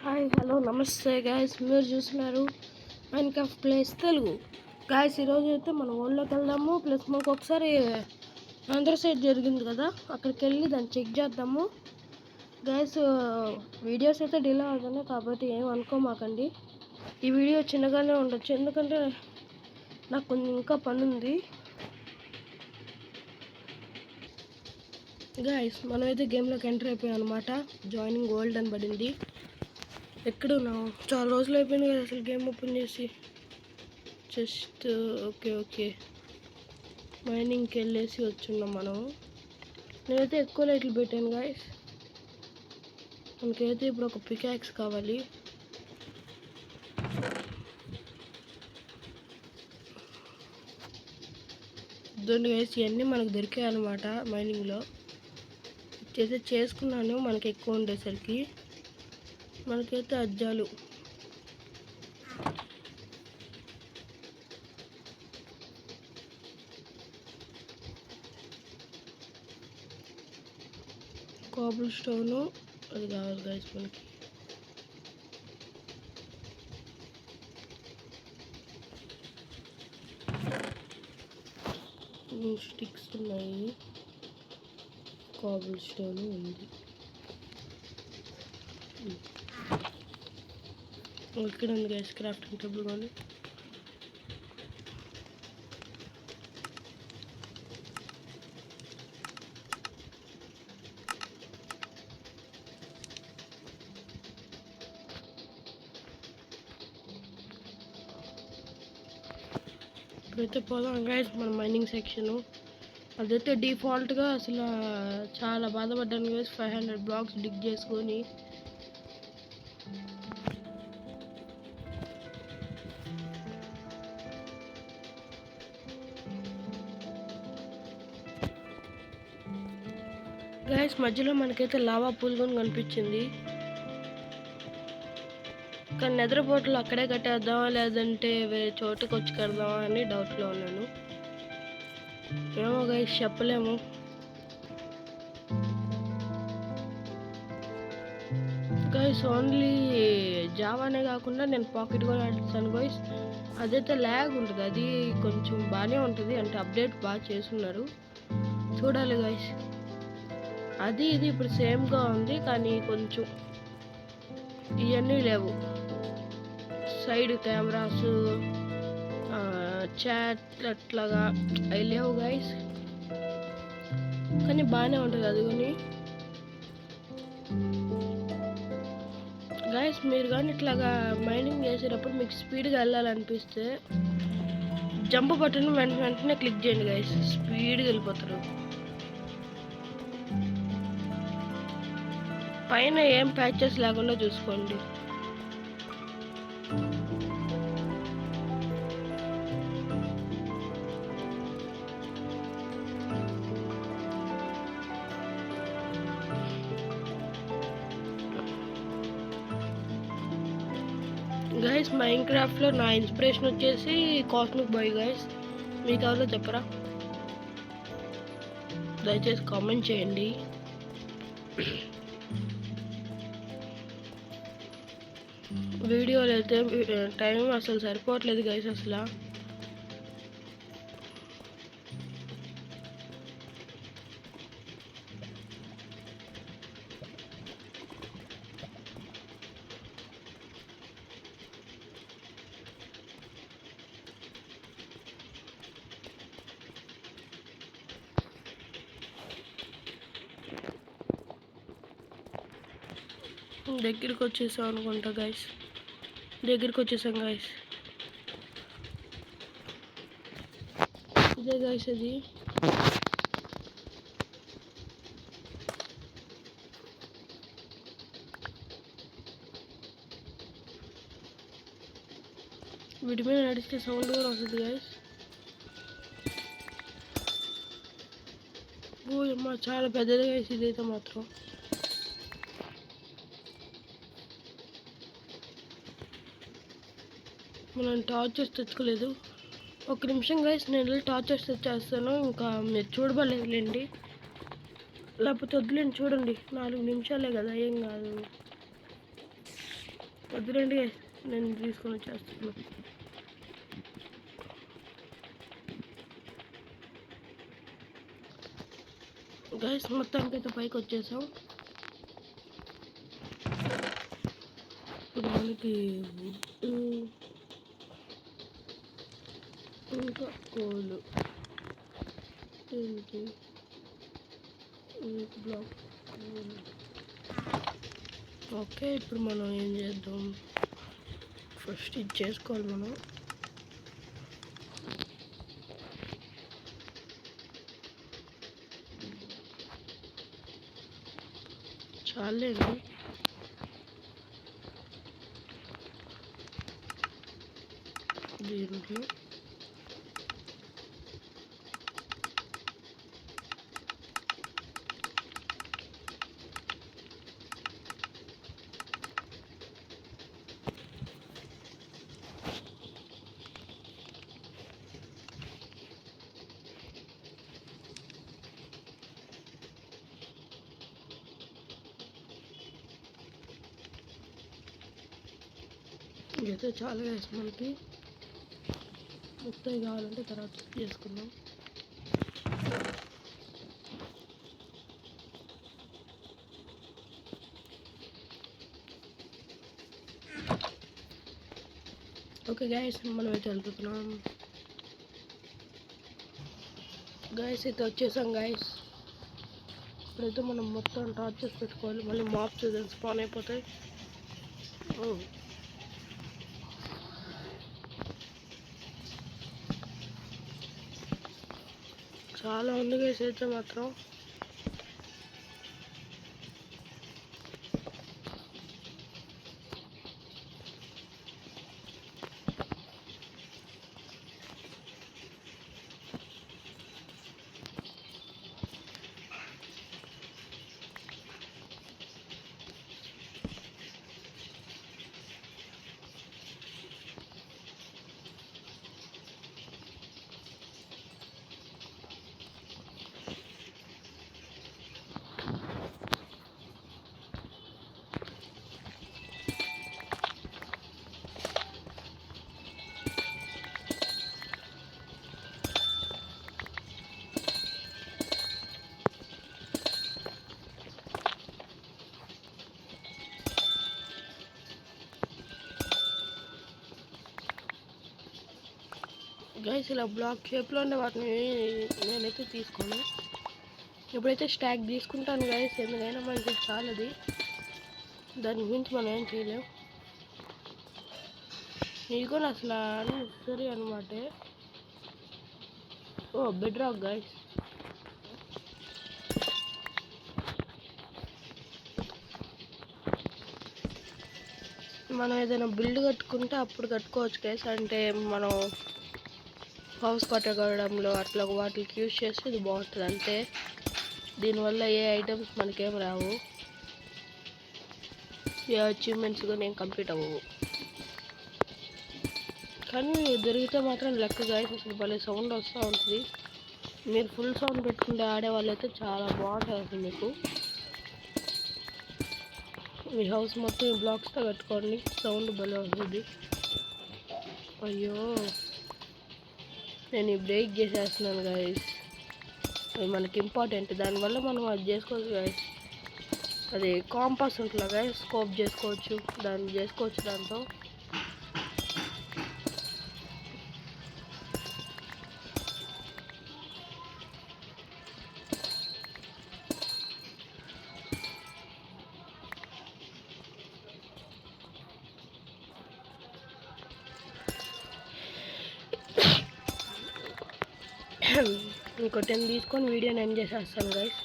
Hi hello నమస్తే guys, మీరు చూస్తున్నారు మైన్క్రాఫ్ట్ ప్లేస్ తెలుగు. గాయస్ ఈరోజు అయితే మనం ఓల్డ్లోకి వెళ్దాము. ప్లస్ మనకు ఒకసారి ఆంధ్ర సైడ్ జరిగింది కదా, అక్కడికి వెళ్ళి దాన్ని చెక్ చేద్దాము. గాయస్ వీడియోస్ అయితే డిలే అవుతున్నాయి కాబట్టి ఏం అనుకోమాకండి. ఈ వీడియో చిన్నగానే ఉండొచ్చు ఎందుకంటే నాకు కొంచెం ఇంకా పని ఉంది. గాయస్ మనమైతే గేమ్లోకి ఎంటర్ అయిపోయాం అనమాట. జాయినింగ్ గోల్డ్ అని పడింది. ఎక్కడున్నావు? చాలా రోజులు అయిపోయింది కదా అసలు గేమ్ ఓపెన్ చేసి. జస్ట్ ఓకే మైనింగ్కి వెళ్ళేసి వచ్చున్నాం మనం. నేనైతే ఎక్కువ లైట్లు పెట్టాను గాయస్. మనకైతే ఇప్పుడు ఒక పికాక్స్ కావాలి. ఇదండి గాయస్, ఇవన్నీ మనకు దొరికాయి అనమాట మైనింగ్లో. అయితే చేసుకున్నాను మనకి ఎక్కువ ఉండేసరికి. మనకైతే అజ్జాలు కాబుల్ స్టోను అది కావాలి గాయస్ మనకి. స్టిక్స్ ఉన్నాయి, కాబుల్ స్టోన్ ఉంది. ఇక్కడ ఉంది గైస్ క్రాఫ్టింగ్ టేబుల్ కానీ. ఇప్పుడైతే పోదాం గైస్ మన మైనింగ్ సెక్షను. అదైతే డిఫాల్ట్గా అసలు చాలా బాధపడ్డాను గైస్. 500 బ్లాక్స్ డిగ్ చేసుకొని. గైస్ మధ్యలో మనకైతే లావా పూల్ కూడా కనిపించింది. కానీ నిద్రపోట్లు అక్కడే కట్టేద్దామా లేదంటే వేరే చోటుకి వచ్చి కడదామా అని డౌట్లో ఉన్నాను. ఏమో గైస్ చెప్పలేము. గైస్ ఓన్లీ జావానే కాకుండా నేను పాకెట్ కూడా ఆడుతాను గైస్. అదైతే ల్యాగ్ ఉంటుంది, అది కొంచెం బాగానే ఉంటుంది. అంటే అప్డేట్ బాగా చేస్తున్నారు, చూడాలి గైస్. అది ఇది ఇప్పుడు సేమ్గా ఉంది కానీ కొంచెం ఇవన్నీ లేవు. సైడ్ కెమెరాస్ చాట్ అట్లాగా అవి లేవు గైస్. కానీ బాగానే ఉంటుంది అది కానీ. గైస్ మీరు కానీ ఇట్లాగా మైనింగ్ చేసేటప్పుడు మీకు స్పీడ్గా వెళ్ళాలనిపిస్తే జంప్ బటన్ వెంటనే క్లిక్ చేయండి గైస్, స్పీడ్గా వెళ్ళిపోతారు. పైన ఏం ప్యాచెస్ లేకుండా చూసుకోండి. గైస్ మైన్క్రాఫ్ట్లో నా ఇన్స్పిరేషన్ వచ్చేసి కాస్మిక్ బాయ్ గైస్. మీకు ఎవరో చెప్పరా? దయచేసి కామెంట్ చేయండి. వీడియోలు అయితే టైం అసలు సరిపోవట్లేదు గైస్ అసలు. దగ్గరికి వచ్చేసాం అనుకుంటా గైస్. దగ్గరికి వచ్చేసాం గైస్. ఇదే గైస్ అది. వీటి మీద నడిస్తే సౌండ్ కూడా వస్తుంది గైస్. అమ్మా చాలా పెద్దది గైస్ ఇదైతే మాత్రం. మనం టార్చర్స్ తెచ్చుకోలేదు. ఒక నిమిషం గైస్, నేను వెళ్ళి టార్చర్స్ తెచ్చేస్తాను. ఇంకా మీరు చూడబడలేదులేండి, లేకపోతే వద్దులేండి. చూడండి 4 నిమిషాలే కదా, ఏం కాదు. వద్దులేండి నేను తీసుకొని వచ్చేస్తున్నాను. గైస్ మొత్తానికి అయితే పైకి వచ్చేసాం. ఇప్పుడు మనకి ఇంకా కోళ్ళు ఏంటి బ్లాక్. ఓకే, ఇప్పుడు మనం ఏం చేద్దాం, ఫస్ట్ ఇది చేసుకోవాలి మనం. చాలేండి, దీంట్లో ఇదైతే చాలా వేసి మనకి మొత్తం కావాలంటే తర్వాత చేసుకుందాం. ఓకే గైస్, మనం అయితే వెళ్తున్నాం. గైస్ అయితే వచ్చేసాం గైస్. ఇప్పుడైతే మనం మొత్తం టార్చర్స్ పెట్టుకోవాలి, మళ్ళీ మాప్స్ స్పాన్ అయిపోతాయి. చాలా ఉంది గైస్ అయితే మాత్రం. గైస్ ఇలా బ్లాక్ షేప్లో ఉండే వాటిని నేనైతే తీసుకోను. ఎప్పుడైతే స్టాక్ తీసుకుంటాను గైస్, ఎందుకైనా మనకి చాలది, దాని గురించి మనం ఏం చేయలేం. ఇది కూడా అసలు అన్నెసరీ అనమాట. ఓ బెడ్ రాక్ గైస్, మనం ఏదైనా బిల్డ్ కట్టుకుంటే అప్పుడు కట్టుకోవచ్చు గైస్. అంటే మనం హౌస్ కట్టడంలో అట్లా వాటికి యూజ్ చేస్తే ఇది బాగుంటుంది. అంటే దీనివల్ల ఏ ఐటమ్స్ మనకేం రావు, ఏ అచీవ్మెంట్స్ కూడా నేను కంప్లీట్ అవ్వవు. కానీ దొరికితే మాత్రం లెక్క గైస్, అసలు భలే సౌండ్ వస్తూ ఉంటుంది. మీరు ఫుల్ సౌండ్ పెట్టుకుంటే ఆడేవాళ్ళు అయితే చాలా బాగుంటుంది అసలు. మీకు మీ హౌస్ మొత్తం ఈ బ్లాక్స్తో కట్టుకోండి, సౌండ్ భలే వస్తుంది. అయ్యో, నేను ఈ బ్రేక్ చేసేస్తున్నాను గైస్, అది మనకి ఇంపార్టెంట్. దానివల్ల మనం అది చేసుకోవచ్చు గైస్. అది కాంపాస్ ఉంటుంది గైస్, స్కోప్ చేసుకోవచ్చు, దాన్ని చేసుకోవచ్చు దాంతో. ఇంకో 10 తీసుకొని వీడియోని ఎండ్ చేసేస్తాను గైస్.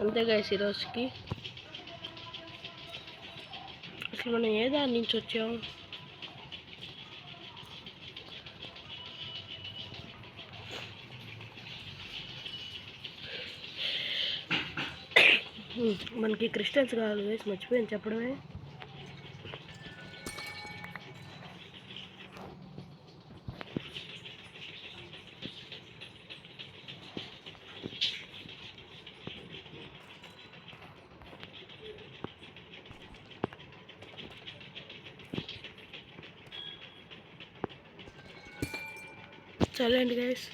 అంతే గైస్ ఈరోజుకి. అసలు మనం ఏ దాని నుంచి వచ్చాం? మనకి క్రిస్టల్స్ కావాలి గైస్, మర్చిపోయాను చెప్పడమే. చల్లండి గైస్.